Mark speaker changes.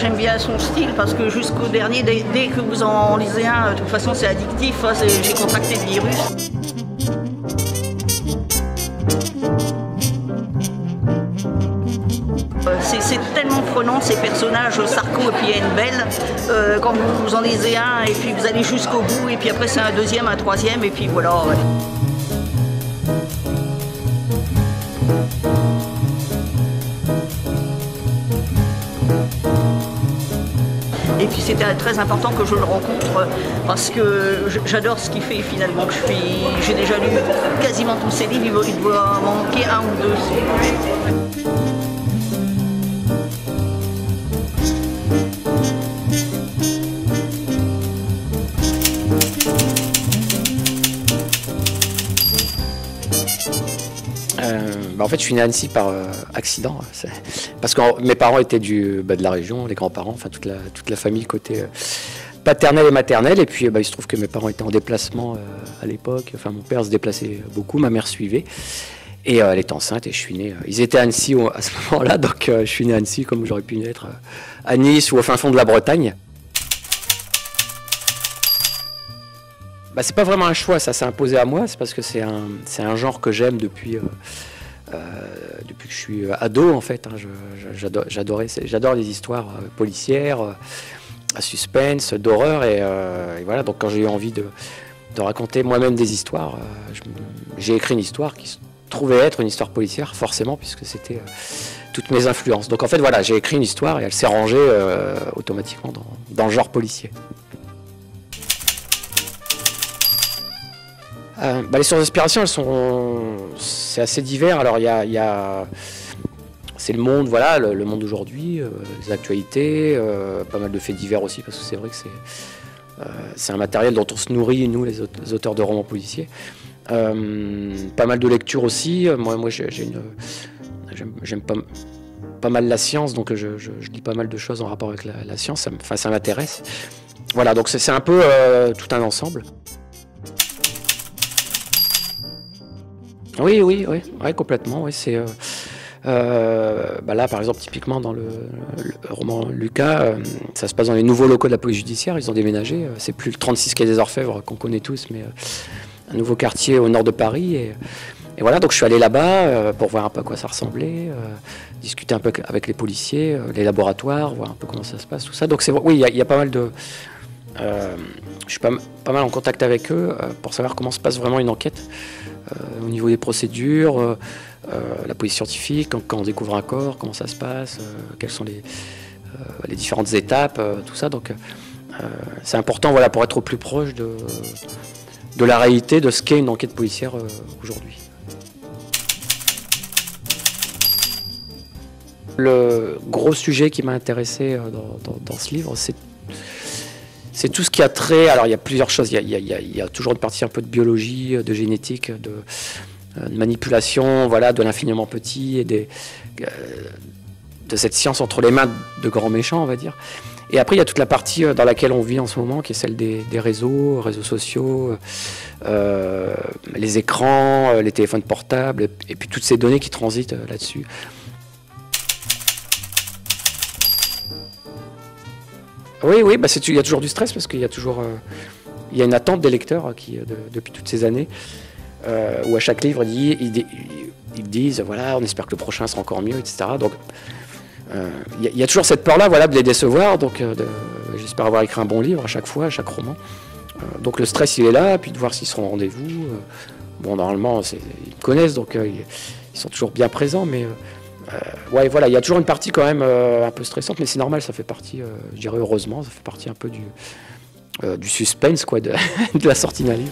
Speaker 1: j'aime bien son style parce que jusqu'au dernier, dès que vous en lisez un, de toute façon c'est addictif, hein, j'ai contracté le virus. C'est tellement prenant ces personnages, Sarko et puis Belle, quand vous en lisez un et puis vous allez jusqu'au bout et puis après c'est un deuxième, un troisième et puis voilà. Ouais. Et puis c'était très important que je le rencontre parce que j'adore ce qu'il fait finalement. J'ai déjà lu quasiment tous ses livres, il doit m'en manquer un ou deux.
Speaker 2: En fait, je suis né à Annecy par accident, parce que mes parents étaient de la région, les grands-parents, enfin toute la famille côté paternel et maternel. Et puis il se trouve que mes parents étaient en déplacement à l'époque. Enfin, mon père se déplaçait beaucoup, ma mère suivait. Et elle était enceinte et je suis né. Ils étaient à Annecy à ce moment-là, donc je suis né à Annecy comme j'aurais pu naître à Nice ou au fin fond de la Bretagne. C'est pas vraiment un choix, ça s'est imposé à moi, c'est parce que c'est un genre que j'aime depuis que je suis ado en fait. Hein. J'adore les histoires policières, à suspense, d'horreur et voilà. Donc quand j'ai eu envie de raconter moi-même des histoires, j'ai écrit une histoire qui se trouvait être une histoire policière forcément puisque c'était toutes mes influences. Donc en fait voilà, j'ai écrit une histoire et elle s'est rangée automatiquement dans le genre policier. Les sources d'inspiration, c'est assez divers. Alors c'est le monde, voilà, le monde d'aujourd'hui, les actualités, pas mal de faits divers aussi, parce que c'est vrai que c'est un matériel dont on se nourrit, nous, les auteurs de romans policiers. Pas mal de lectures aussi. Moi j'aime pas mal la science, donc je lis pas mal de choses en rapport avec la science. Ça m'intéresse. Voilà, donc c'est un peu tout un ensemble. Oui, complètement. Oui, c'est là, par exemple, typiquement dans le roman Lucas, ça se passe dans les nouveaux locaux de la police judiciaire. Ils ont déménagé. C'est plus le 36 quai des Orfèvres qu'on connaît tous, mais un nouveau quartier au nord de Paris. Et voilà, donc je suis allé là-bas pour voir un peu à quoi ça ressemblait, discuter un peu avec les policiers, les laboratoires, voir un peu comment ça se passe, tout ça. Donc oui, il y a pas mal de... je suis pas mal en contact avec eux pour savoir comment se passe vraiment une enquête. Au niveau des procédures, la police scientifique, quand on découvre un corps, comment ça se passe, quelles sont les différentes étapes, tout ça. Donc c'est important voilà, pour être au plus proche de la réalité de ce qu'est une enquête policière aujourd'hui. Le gros sujet qui m'a intéressé dans ce livre, c'est tout ce qui a trait, alors il y a plusieurs choses, il y a toujours une partie un peu de biologie, de génétique, de manipulation, voilà, de l'infiniment petit et de cette science entre les mains de grands méchants, on va dire. Et après il y a toute la partie dans laquelle on vit en ce moment, qui est celle des réseaux sociaux, les écrans, les téléphones portables, et puis toutes ces données qui transitent là-dessus. Oui, il y a toujours du stress parce qu'il y a toujours il y a une attente des lecteurs depuis toutes ces années où à chaque livre ils disent voilà, on espère que le prochain sera encore mieux, etc. Donc il y a toujours cette peur-là, voilà, de les décevoir. Donc j'espère avoir écrit un bon livre à chaque fois, à chaque roman. Donc le stress il est là, puis de voir s'ils seront au rendez-vous. Bon, normalement ils me connaissent, donc ils sont toujours bien présents, mais ouais, voilà, il y a toujours une partie quand même un peu stressante, mais c'est normal, ça fait partie, je dirais heureusement, ça fait partie un peu du suspense quoi, de la sortie d'un livre.